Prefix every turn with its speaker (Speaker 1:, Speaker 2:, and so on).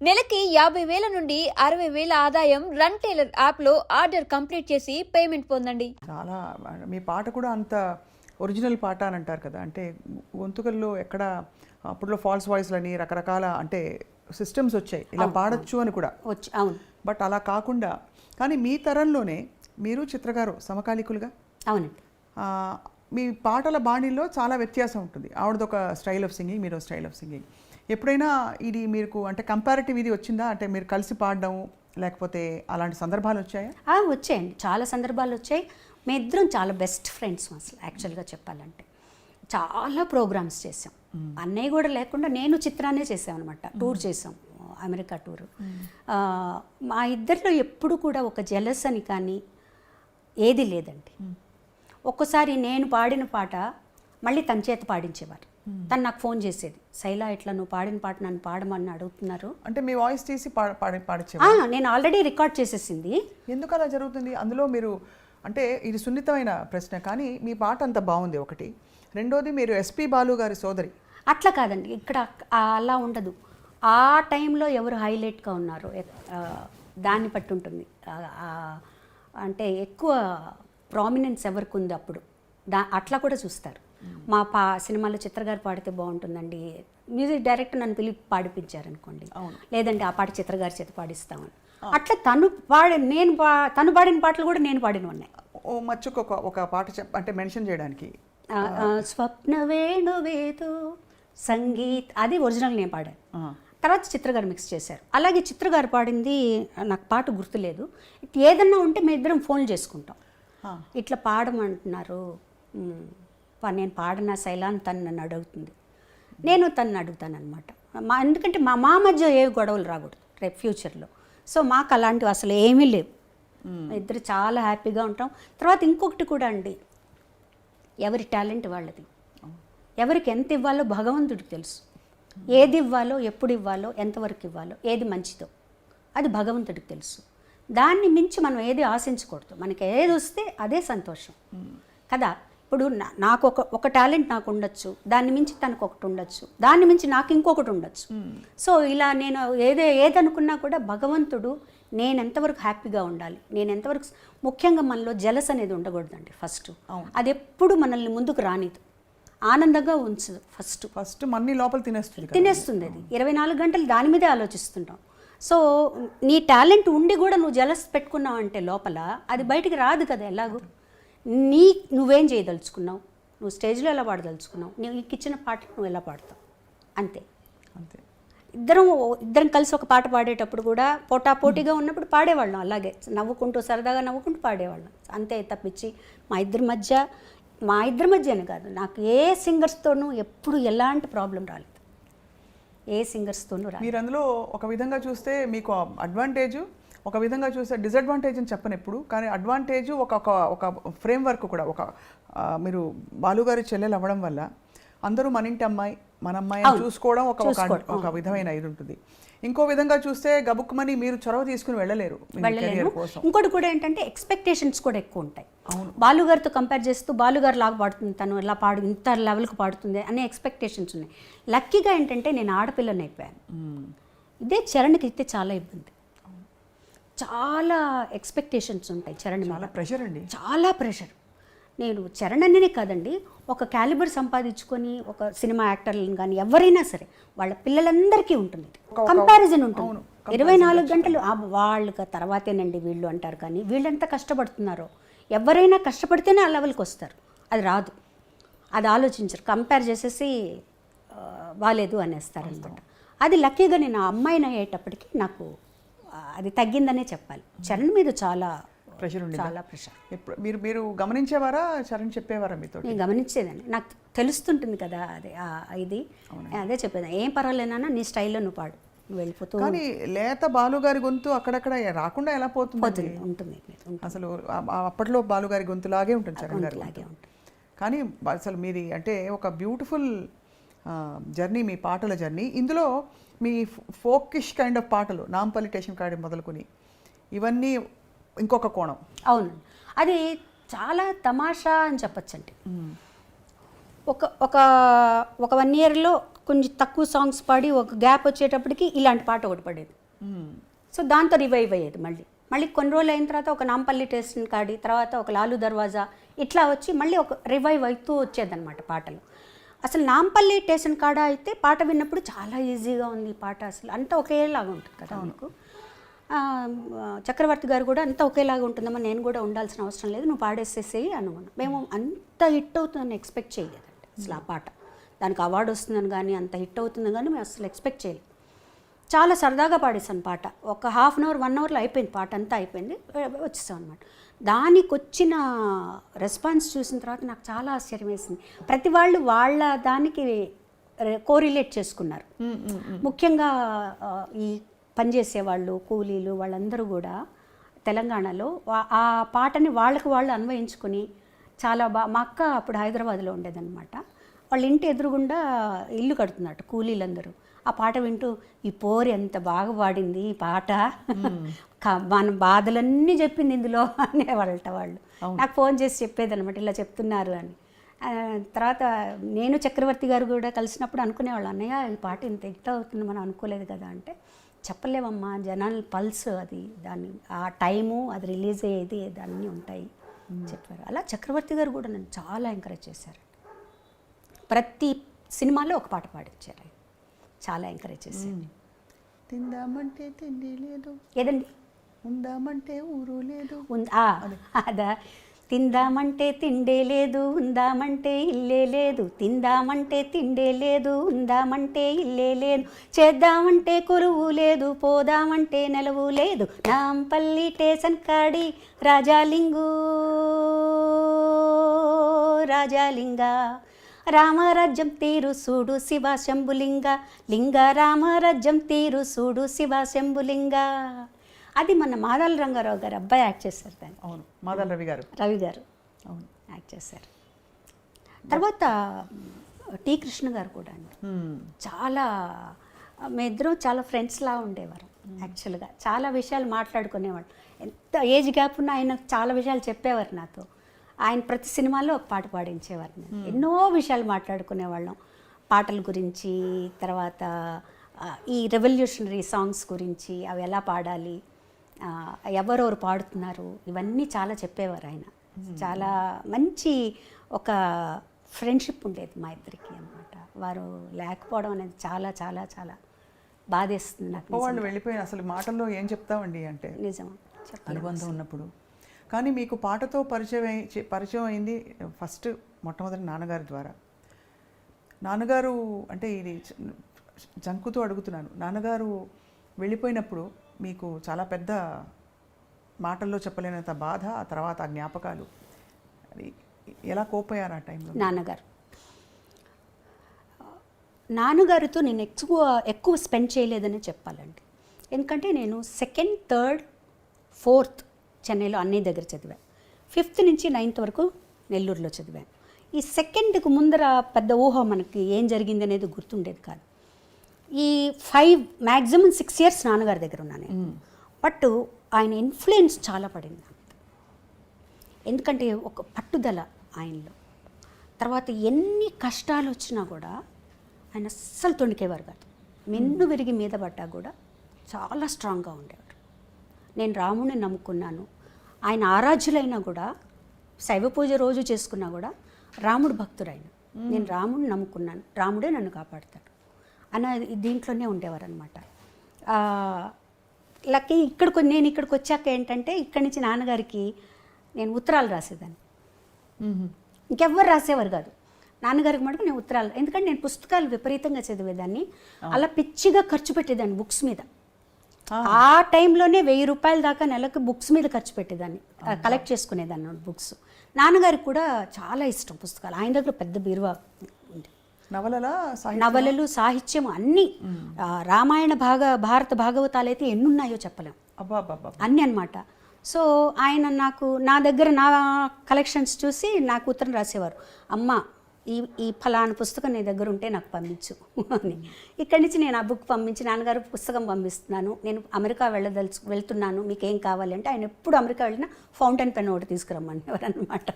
Speaker 1: నెలకి 50,000 నుండి 60,000 ఆదాయం రన్ టైలర్ యాప్లో ఆర్డర్ కంప్లీట్ చేసి పేమెంట్ పొందండి.
Speaker 2: చాలా మీ పాట కూడా అంత ఒరిజినల్ పాట అని అంటారు కదా, అంటే గొంతుకల్లో ఎక్కడ అప్పట్లో ఫాల్స్ వాయిస్లని రకరకాల అంటే సిస్టమ్స్ వచ్చాయి, ఇలా పాడొచ్చు అని కూడా
Speaker 3: వచ్చి. అవును,
Speaker 2: బట్ అలా కాకుండా కానీ మీ తరంలోనే మీరు చిత్రగారు సమకాలీకులుగా.
Speaker 3: అవునండి.
Speaker 2: మీ పాటల బాణీలో చాలా వ్యత్యాసం ఉంటుంది. ఆవిడదొక స్టైల్ ఆఫ్ సింగింగ్, మీరు స్టైల్ ఆఫ్ సింగింగ్. ఎప్పుడైనా ఇది మీకు అంటే కంపారిటివ్ ఇది వచ్చిందా, అంటే మీరు కలిసి పాడడం లేకపోతే అలాంటి సందర్భాలు వచ్చాయా?
Speaker 3: వచ్చాయండి, చాలా సందర్భాలు వచ్చాయి. మీ ఇద్దరం చాలా బెస్ట్ ఫ్రెండ్స్ అసలు యాక్చువల్గా చెప్పాలంటే. చాలా ప్రోగ్రామ్స్ చేసాం, అన్నయ్య కూడా లేకుండా నేను చిత్రాన్నే చేసాం అనమాట. టూర్ చేసాం, అమెరికా టూర్. మా ఇద్దరిలో ఎప్పుడు కూడా ఒక జెలస్ అని కానీ ఏది లేదండి. ఒక్కసారి నేను పాడిన పాట మళ్ళీ తన చేత పాడించేవారు. తను నాకు ఫోన్ చేసేది, శైలా ఇట్లా నువ్వు పాడిన పాట నన్ను పాడమని అడుగుతున్నారు.
Speaker 2: అంటే మీ వాయిస్ తీసి పాడించే
Speaker 3: నేను ఆల్రెడీ రికార్డ్ చేసేసింది.
Speaker 2: ఎందుకు అలా జరుగుతుంది? అందులో మీరు అంటే ఇది సున్నితమైన ప్రశ్న, కానీ మీ పాట అంత బాగుంది ఒకటి. రెండోది మీరు ఎస్పి బాలు గారి సోదరి.
Speaker 3: అట్లా కాదండి, ఇక్కడ అలా ఉండదు. ఆ టైంలో ఎవరు హైలైట్గా ఉన్నారో దాన్ని బట్టి ఉంటుంది. అంటే ఎక్కువ ప్రామినెన్స్ ఎవరికి ఉంది అప్పుడు అట్లా కూడా చూస్తారు. మా సినిమాలో చిత్రగారు పాడితే బాగుంటుందండి, మ్యూజిక్ డైరెక్టర్ నన్ను పిలిపి పాడిపించారనుకోండి, లేదంటే ఆ పాట చిత్రగారి చేత పాడిస్తామని. అట్లా తను తను పాడిన పాటలు కూడా నేను పాడిన ఉన్నాయి.
Speaker 2: ఓ మచ్చుకు ఒక పాట అంటే మెన్షన్ చేయడానికి,
Speaker 3: స్వప్న వేణువేదో సంగీత్, అది ఒరిజినల్ నేను పాడాను. తర్వాత చిత్రగారు మిక్స్ చేశారు. అలాగే చిత్రగారు పాడింది నాకు పాట గుర్తులేదు. ఏదన్నా ఉంటే మేము ఇద్దరం ఫోన్ చేసుకుంటాం, ఇట్లా పాడమంటున్నారు, నేను పాడిన శైలాన్ని తను నన్ను అడుగుతుంది, నేను తను అడుగుతాను అనమాట. ఎందుకంటే మా మధ్య ఏ గొడవలు రాకూడదు రేపు ఫ్యూచర్లో. సో మాకు అలాంటివి అసలు ఏమీ లేవు, ఇద్దరు చాలా హ్యాపీగా ఉంటాం. తర్వాత ఇంకొకటి కూడా అండి, ఎవరి టాలెంట్ వాళ్ళది, ఎవరికి ఎంత ఇవ్వాలో భగవంతుడికి తెలుసు. ఏది ఇవ్వాలో, ఎప్పుడు ఇవ్వాలో, ఎంతవరకు ఇవ్వాలో, ఏది మంచిదో అది భగవంతుడికి తెలుసు. దాన్ని మించి మనం ఏది ఆశించకూడదు. మనకి ఏది వస్తే అదే సంతోషం కదా. ఇప్పుడు నాకు ఒక టాలెంట్ నాకు ఉండొచ్చు, దాన్ని మించి తనకు ఒకటి ఉండొచ్చు, దాన్ని మించి నాకు ఇంకొకటి ఉండొచ్చు. సో ఇలా నేను ఏదనుకున్నా కూడా భగవంతుడు నేను ఎంతవరకు హ్యాపీగా ఉండాలి, నేను ఎంతవరకు, ముఖ్యంగా మనలో జలస్ అనేది ఉండకూడదండి. అది ఎప్పుడు మనల్ని ముందుకు రానిదు, ఆనందంగా ఉంచదు.
Speaker 2: ఫస్ట్ మన్ని లోపల
Speaker 3: తినేస్తుంది అది. 24 గంటలు దాని మీదే ఆలోచిస్తుంటాం. సో నీ టాలెంట్ ఉండి కూడా నువ్వు జలస్ పెట్టుకున్నావు అంటే లోపల అది బయటికి రాదు కదా. ఎలాగూ నువ్వేం చేయదలుచుకున్నావు, నువ్వు స్టేజ్లో ఎలా పాడదలుచుకున్నావు, నీకు ఇచ్చిన పాటలు నువ్వు ఎలా పాడతావు, అంతే. ఇద్దరం కలిసి ఒక పాట పాడేటప్పుడు కూడా పోటాపోటీగా ఉన్నప్పుడు పాడేవాళ్ళం, అలాగే నవ్వుకుంటూ సరదాగా నవ్వుకుంటూ పాడేవాళ్ళం, అంతే. తప్పించి మా ఇద్దరి మధ్యనే కాదు, నాకు ఏ సింగర్స్తోనూ ఎప్పుడు ఎలాంటి ప్రాబ్లం రాలేదు, ఏ సింగర్స్తోనూ రాలేదు.
Speaker 2: మీరు అందులో ఒక విధంగా చూస్తే మీకు అడ్వాంటేజ్, ఒక విధంగా చూస్తే డిసడ్వాంటేజ్ అని చెప్పను ఎప్పుడు, కానీ అడ్వాంటేజ్ ఒక ఫ్రేమ్ వర్క్ కూడా. మీరు బాలుగారి చెల్లెలు అవ్వడం వల్ల అందరూ మన ఇంటి అమ్మాయి, మన అమ్మాయి చూసుకోవడం ఒక విధమైన ఇది ఉంటుంది. ఇంకో విధంగా చూస్తే గబుక్కుమని మీరు చొరవ తీసుకుని వెళ్ళలేరు.
Speaker 3: ఇంకోటి కూడా ఏంటంటే ఎక్స్పెక్టేషన్స్ కూడా ఎక్కువ ఉంటాయి. బాలుగారితో కంపేర్ చేస్తూ బాలుగారు లాగా పాడుతుంది, తను ఇలా ఇంత లెవెల్కి పాడుతుంది అనే ఎక్స్పెక్టేషన్స్ ఉన్నాయి. లక్కీగా ఏంటంటే నేను ఆడపిల్లని అయిపోయాను. ఇదే చరణ్కి అయితే చాలా ఇబ్బంది, చాలా ఎక్స్పెక్టేషన్స్ ఉంటాయి చరణ్ మీద,
Speaker 2: చాలా ప్రెషర్ అండి,
Speaker 3: చాలా ప్రెషర్. నేను చరణ్ అనే కాదండి, ఒక క్యాలిబర్ సంపాదించుకొని ఒక సినిమా యాక్టర్లను కానీ ఎవరైనా సరే వాళ్ళ పిల్లలందరికీ ఉంటుంది, కంపారిజన్ ఉంటుంది. 24 గంటలు వాళ్ళకి తర్వాతేనండి వీళ్ళు అంటారు, కానీ వీళ్ళు ఎంత కష్టపడుతున్నారో. ఎవరైనా కష్టపడితేనే ఆ లెవెల్కి వస్తారు, అది రాదు, అది ఆలోచించరు, కంపేర్ చేసేసి బాలేదు అనేస్తారు అనమాట. అది లక్కీగా నేను ఆ అమ్మాయిని అయ్యేటప్పటికి నాకు అది తగ్గిందనే చెప్పాలి. చరణ్ మీద చాలా
Speaker 2: ప్రెషర్ ఉంది,
Speaker 3: చాలా ప్రెషర్.
Speaker 2: మీరు గమనించేవారా, చరణ్ చెప్పేవారా మీతో?
Speaker 3: నేను గమనించేదాన్ని, నాకు తెలుస్తుంటుంది కదా అది. ఇది అదే చెప్పేది, ఏం పర్వాలేనా నీ స్టైల్లో నువ్వు పాడు, నువ్వు వెళ్ళిపోతూ.
Speaker 2: కానీ లేత బాలుగారి గొంతు అక్కడక్కడ రాకుండా ఎలా పోతుంది?
Speaker 3: ఉంటుంది
Speaker 2: అసలు అప్పట్లో బాలుగారి గొంతులాగే ఉంటుంది, చరణ్ గారి లాగే ఉంటుంది. కానీ అసలు మీది అంటే ఒక బ్యూటిఫుల్ జర్నీ, మీ పాటల జర్నీ. ఇందులో మీ ఫోకిష్ కైండ్ ఆఫ్ పాటలు, నాంపల్లి స్టేషన్ కాడి మొదలుకొని ఇవన్నీ ఇంకొక కోణం.
Speaker 3: అవును, అది చాలా తమాషా అని చెప్పచ్చండి. ఒక 1 yearలో కొంచెం తక్కువ సాంగ్స్ పాడి ఒక గ్యాప్ వచ్చేటప్పటికి ఇలాంటి పాట ఒకటి పడేది. సో దాంతో రివైవ్ అయ్యేది. మళ్ళీ కొన్ని రోజులు అయిన తర్వాత ఒక నాంపల్లి స్టేషన్ కాడి, తర్వాత ఒక లాలు దర్వాజా, ఇట్లా వచ్చి మళ్ళీ ఒక రివైవ్ అవుతూ వచ్చేదన్నమాట పాటలు. అసలు నాంపల్లి స్టేషన్ కాడ అయితే పాట విన్నప్పుడు చాలా ఈజీగా ఉంది ఈ పాట, అసలు అంతా ఒకేలాగా ఉంటుంది కదా మీకు. చక్రవర్తి గారు కూడా అంతా ఒకేలాగా ఉంటుందమ్మా, నేను కూడా ఉండాల్సిన అవసరం లేదు, నువ్వు పాడేసేసేయి అనుకున్నాం. మేము అంత హిట్ అవుతుందని ఎక్స్పెక్ట్ చేయలేదండి అసలు ఆ పాట. దానికి అవార్డు వస్తుందని కానీ అంత హిట్ అవుతుందని కానీ మేము అసలు ఎక్స్పెక్ట్ చేయలేదు. చాలా సరదాగా పాడేసాను పాట. ఒక హాఫ్ అన్ అవర్ 1 అవర్లో అయిపోయింది పాట, అంతా అయిపోయింది, వచ్చేసాం అనమాట. దానికి వచ్చిన రెస్పాన్స్ చూసిన తర్వాత నాకు చాలా ఆశ్చర్యం వేసింది. ప్రతి వాళ్ళు వాళ్ళ దానికి కోరిలేట్ చేసుకున్నారు. ముఖ్యంగా ఈ పనిచేసే వాళ్ళు, కూలీలు, వాళ్ళందరూ కూడా తెలంగాణలో ఆ పాటని వాళ్ళకు వాళ్ళు అన్వయించుకొని చాలా మా అక్క అప్పుడు హైదరాబాద్లో ఉండేదన్నమాట. వాళ్ళ ఇంటి ఎదురుగుండా ఇల్లు కడుతున్నట్టు కూలీలందరూ. ఆ పాట వింటూ ఈ పోరి ఎంత బాగా పాడింది ఈ పాట, మన బాధలన్నీ చెప్పింది ఇందులో అనేవాళ్ళట వాళ్ళు. నాకు ఫోన్ చేసి చెప్పేదన్నమాట, ఇలా చెప్తున్నారు అని. తర్వాత నేను చక్రవర్తి గారు కూడా కలిసినప్పుడు అనుకునేవాళ్ళు, అన్నయ్య ఈ పాట ఇంత హిట్ అవుతుంది మనం అనుకోలేదు కదా అంటే, చెప్పలేమమ్మా జనాల పల్స్ అది, దాన్ని ఆ టైము అది రిలీజ్ అయ్యేది దాన్ని ఉంటాయి చెప్పారు. అలా చక్రవర్తి గారు కూడా నన్ను చాలా ఎంకరేజ్ చేశారు. ప్రతి సినిమాలో ఒక పాట పాడించారు, చాలా ఎంకరేజ్ చేశారు.
Speaker 2: తిందామంటే తిండి లేదు,
Speaker 3: ఏదండి
Speaker 2: ఉందామంటే ఊరు లేదు,
Speaker 3: అదా, తిందామంటే తిండే లేదు, ఉందామంటే ఇల్లే లేదు, తిందామంటే తిండే లేదు, ఉందామంటే ఇల్లే లేదు, చేద్దామంటే కొలువు లేదు, పోదామంటే నెలవు లేదు, నాంపల్లి స్టేషన్ కాడి రాజాలింగు రాజాలింగ, రామరాజ్యం తీరు సూడు శివ శంభులింగ, లింగ రామరాజ్యం తీరు సూడు శివ శంభులింగ. అది మన మాదాల రంగారావు గారు అబ్బాయి యాక్ట్ చేశారు దాన్ని.
Speaker 2: అవును, మాదాల రవి గారు
Speaker 3: అవును యాక్ట్ చేశారు. తర్వాత టి కృష్ణ గారు కూడా అండి, చాలా మేమిద్దరం చాలా ఫ్రెండ్స్లా ఉండేవారు యాక్చువల్గా. చాలా విషయాలు మాట్లాడుకునేవాడు, ఎంత ఏజ్ గ్యాప్ ఉన్నా ఆయన చాలా విషయాలు చెప్పేవారు నాతో. ఆయన ప్రతి సినిమాలో ఒక పాట పాడించేవారు. ఎన్నో విషయాలు మాట్లాడుకునేవాళ్ళం, పాటల గురించి, తర్వాత ఈ రెవల్యూషనరీ సాంగ్స్ గురించి, అవి ఎలా పాడాలి, ఎవరెవరు పాడుతున్నారు, ఇవన్నీ చాలా చెప్పేవారు ఆయన. చాలా మంచి ఒక ఫ్రెండ్షిప్ ఉండేది మా ఇద్దరికి అన్నమాట. వారు లేకపోవడం అనేది చాలా చాలా చాలా బాధేస్తుంది నాకు.
Speaker 2: వాళ్ళు వెళ్ళిపోయిన అసలు మాటల్లో ఏం చెప్తామండి అంటే
Speaker 3: నిజం
Speaker 2: అనుబంధం ఉన్నప్పుడు. కానీ మీకు పాటతో పరిచయం అయింది ఫస్ట్ మొట్టమొదటి నాన్నగారి ద్వారా. నాన్నగారు అంటే ఇది జంకుతో అడుగుతున్నాను, నాన్నగారు వెళ్ళిపోయినప్పుడు మీకు చాలా పెద్ద మాటల్లో చెప్పలేనంత బాధ, ఆ తర్వాత ఆ జ్ఞాపకాలు, అది ఎలా కోపోయారు ఆ టైంలో?
Speaker 3: నాన్నగారితో నేను ఎక్కువ స్పెండ్ చేయలేదని చెప్పాలండి. ఎందుకంటే నేను 2nd, 3rd, 4th చెన్నైలో అన్నయ్య దగ్గర చదివాను. 5th నుంచి 9th వరకు నెల్లూరులో చదివాను. ఈ 2ndకు ముందర పెద్ద ఊహ మనకి ఏం జరిగింది అనేది గుర్తుండేది కాదు. ఈ 5 6 years నాన్నగారి దగ్గర ఉన్నాను. బట్ ఆయన ఇన్ఫ్లుయెన్స్ చాలా పడింది. ఎందుకంటే ఒక పట్టుదల ఆయనలో. తర్వాత ఎన్ని కష్టాలు వచ్చినా కూడా ఆయన అస్సలు తొణికేవారు కాదు. మెన్ను విరిగి మీద పడ్డా కూడా చాలా స్ట్రాంగ్గా ఉండేవారు. నేను రాముడిని నమ్ముకున్నాను, ఆయన ఆరాధ్యులైనా కూడా, శైవ పూజ రోజు చేసుకున్నా కూడా రాముడు భక్తుడైన, నేను రాముడిని నమ్ముకున్నాను, రాముడే నన్ను కాపాడుతాడు అన్న దీంట్లోనే ఉండేవారు అనమాట. లక్కీ నేను ఇక్కడికి వచ్చాక ఏంటంటే, ఇక్కడి నుంచి నాన్నగారికి నేను ఉత్తరాలు రాసేదాన్ని. ఇంకెవ్వరు రాసేవారు కాదు, నాన్నగారికి మటుకు నేను ఉత్తరాలు. ఎందుకంటే నేను పుస్తకాలు విపరీతంగా చదివేదాన్ని, అలా పిచ్చిగా ఖర్చు పెట్టేదాన్ని బుక్స్ మీద. ఆ టైంలోనే 1000 రూపాయల దాకా నెలకు బుక్స్ మీద ఖర్చు పెట్టేదాన్ని, కలెక్ట్ చేసుకునేదాన్ని బుక్స్. నాన్నగారికి కూడా చాలా ఇష్టం పుస్తకాలు, ఆయన దగ్గర పెద్ద బీరువా ఉంది. నవలలు, సాహిత్యం అన్నీ, రామాయణ భారత భాగవతాలు అయితే ఎన్నున్నాయో చెప్పలేం, అన్నీ అన్నమాట. సో ఆయన నా దగ్గర నా కలెక్షన్స్ చూసి నాకు ఉత్తరం రాసేవారు, అమ్మ ఈ ఫలానా పుస్తకం నీ దగ్గర ఉంటే నాకు పంపించు అని. ఇక్కడి నుంచి నేను ఆ బుక్ పంపించి, నాన్నగారు పుస్తకం పంపిస్తున్నాను, నేను అమెరికా వెళ్తున్నాను, మీకు ఏం కావాలి అంటే, ఆయన ఎప్పుడు అమెరికా వెళ్ళినా ఫౌంటైన్ పెన్ ఒకటి తీసుకురమ్మనేవారు అనమాట.